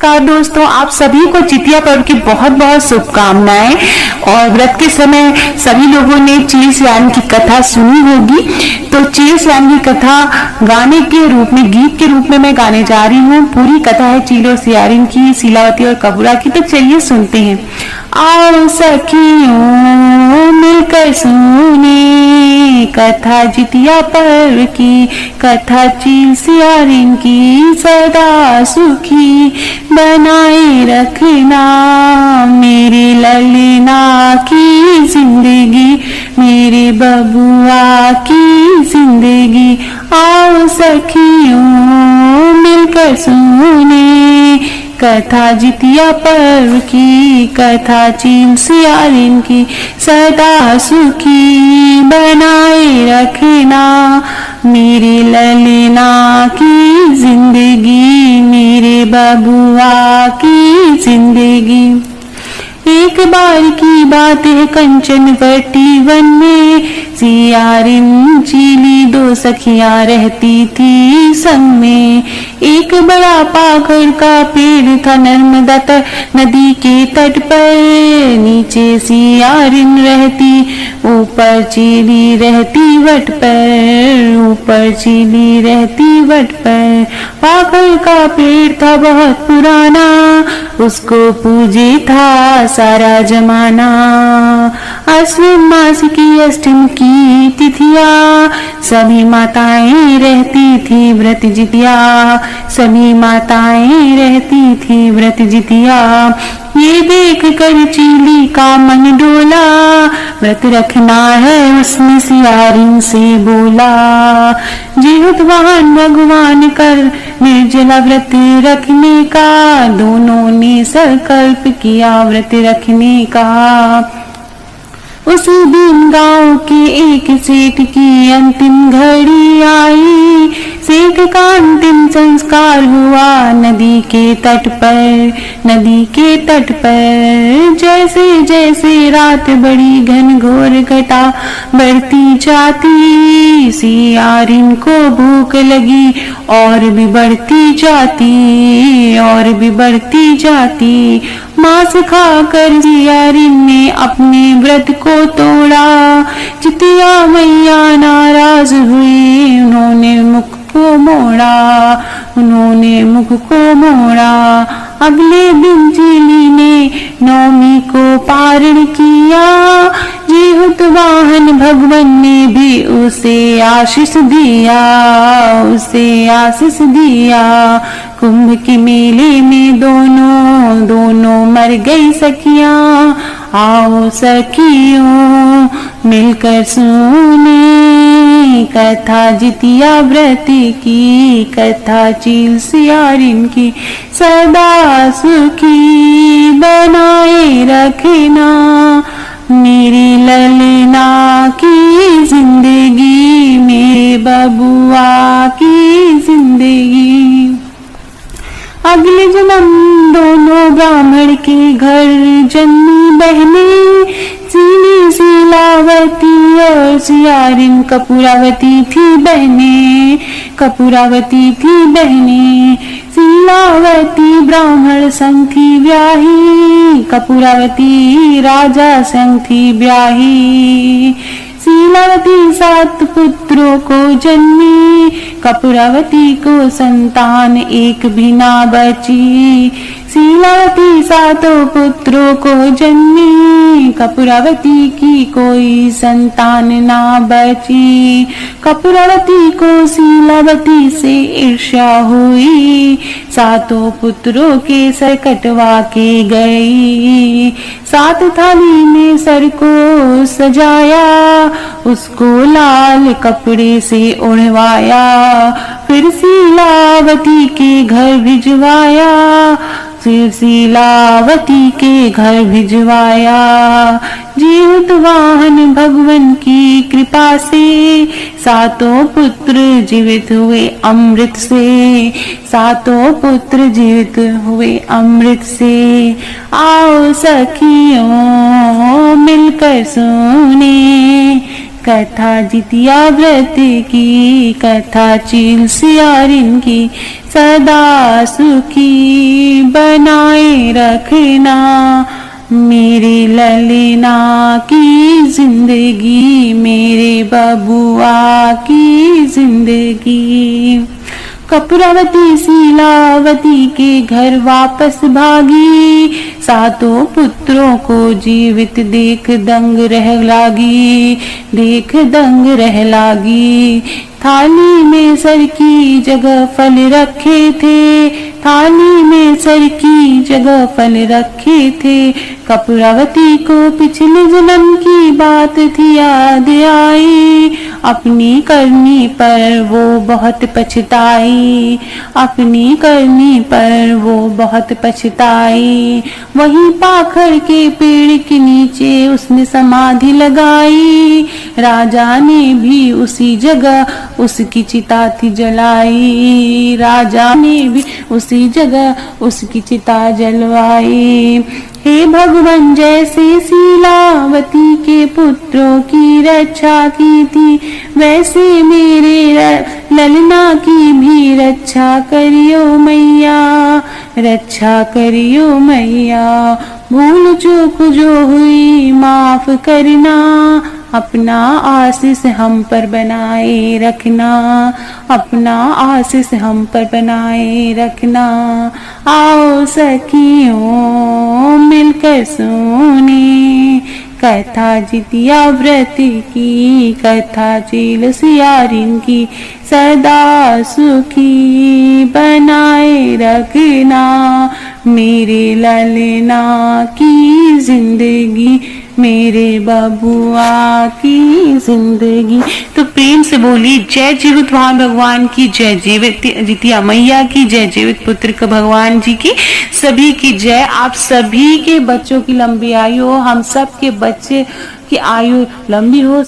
नमस्कार दोस्तों, आप सभी को जितिया पर्व की बहुत बहुत शुभकामनाएं। और व्रत के समय सभी लोगों ने चील सियारिन की कथा सुनी होगी। तो चील सियारिन की कथा गाने के रूप में, गीत के रूप में मैं गाने जा रही हूँ। पूरी कथा है चील और सियारिन की, शीलावती और कपूरा की। तो चलिए सुनते हैं। आओ सखियों मिलकर सुने कथा जितिया पर्व की, कथा चील सियारिन की सदा सुखी बनाए रखना मेरे ललना की जिंदगी, मेरे बबुआ की जिंदगी। आओ सखियों मिलकर सुने कथा जितिया पर्व की, कथा चील सियारिन की सदा सुखी बनाए रखना मेरे ललना की जिंदगी, मेरे बबुआ की जिंदगी। एक बार की बात है कंचन वटी वन में, सियारिन चीली दो सखियां रहती थी संग में। एक बड़ा पाखड़ का पेड़ था नर्मदा नदी के तट पर, नीचे सियारिन रहती ऊपर चीली रहती वट पर, ऊपर चीली रहती वट पर। पाखड़ का पेड़ था बहुत पुराना, उसको पूजे था सारा जमाना। अश्विन मास की अष्टमी की तिथिया सभी माताएं रहती थी व्रत जितिया, सभी माताएं रहती थी व्रत जितिया। ये देख कर चीली का मन डोला, व्रत रखना है उसने सियारिन से बोला। जिहुतवान भगवान कर निर्जला व्रत रखने का, दोनों ने संकल्प किया व्रत रखने का। उसी दिन गांव के एक सेठ की अंतिम घड़ी आई, सेठ का अंतिम संस्कार हुआ नदी के तट पर, नदी के तट पर। जैसे जैसे रात बड़ी घनघोर घटा बढ़ती जाती, सियारिन को भूख लगी और भी बढ़ती जाती, और भी बढ़ती जाती। मांस खाकर सियारिन ने अपने व्रत को तोड़ा, जितिया मैया नाराज हुई, उन्होंने मुख को मोड़ा, उन्होंने मुख को मोड़ा। अगले दिन चीली ने नौमी को पारण किया, जिहुतवाहन भगवान ने भी उसे आशीष दिया, उसे आशीष दिया। कुंभ के मेले में दोनों मर गई सखियां। आओ सखियों मिलकर सुने कथा जितिया व्रत की, कथा चील सियारिन की सदा सुखी बनाए रखना मेरी ललना की जिंदगी, मेरे बबुआ की जिंदगी। अगले जन्म दोनों ब्राह्मण के घर जन्मी बहनें, चीली शीलावती और सियारिन कपूरावती थी बहनें, कपूरावती थी बहनें। शीलावती ब्राह्मण संग थी ब्याही, कपूरावती राजा संग थी ब्याही। शीलावती 7 पुत्रों को जन्मी, कपूरावती को संतान एक भी ना बची। शीलावती 7 पुत्रों को जन्मी, कपूरावती की कोई संतान ना बची। कपूरावती को शीलावती से ईर्ष्या हुई, 7 पुत्रों के सर कटवा के गई। 7 थाली में सर को सजाया, उसको लाल कपड़े से ओढ़वाया, फिर शीलावती के घर भिजवाया, फिर शीलावती के घर भिजवाया। जिहुतवाहन भगवान की कृपा से 7 पुत्र जीवित हुए अमृत से, 7 पुत्र जीवित हुए अमृत से। आओ सखियों मिलकर सुने कथा जितिया व्रत की, कथा चील सियारिन की, सदा सुखी बनाए रखना मेरे ललना की जिंदगी, मेरे बबुआ की जिंदगी। कपूरावती शीलावती के घर वापस भागी, सातों पुत्रों को जीवित देख दंग रह लागी, देख दंग रह लागी। थाली में सर की जगह फल रखे थे, थाली में सर की जगह फल रखे थे। कपूरावती को पिछले जन्म की बात थी याद आई, अपनी करनी पर वो बहुत पछताई, अपनी करनी पर वो बहुत पछताई। वहीं पाखड़ के पेड़ के नीचे उसने समाधि लगाई, राजा ने भी उसी जगह उसकी चिता थी जलाई, राजा ने भी उसी जगह उसकी चिता जलवाई। हे भगवान जैसे शीलावती के पुत्रों की रक्षा की थी, वैसे मेरे ललना की भी रक्षा करियो मैया, रक्षा करियो मैया। भूल चूक जो हुई माफ करना, अपना आशीष हम पर बनाए रखना, अपना आशीष हम पर बनाए रखना। आओ सखियों मिलकर सुने कथा जितिया व्रत की, कथा चील सियारिन की, सदा सुखी बनाए रखना मेरे ललना की जिंदगी, मेरे बबुआ की जिंदगी। तो प्रेम से बोली जय जीवित वहां भगवान की, जय जीवित जितिया मैया की, जय जीवित पुत्र का भगवान जी की, सभी की जय। आप सभी के बच्चों की लंबी आयु हो, हम सब के बच्चे की आयु लंबी हो।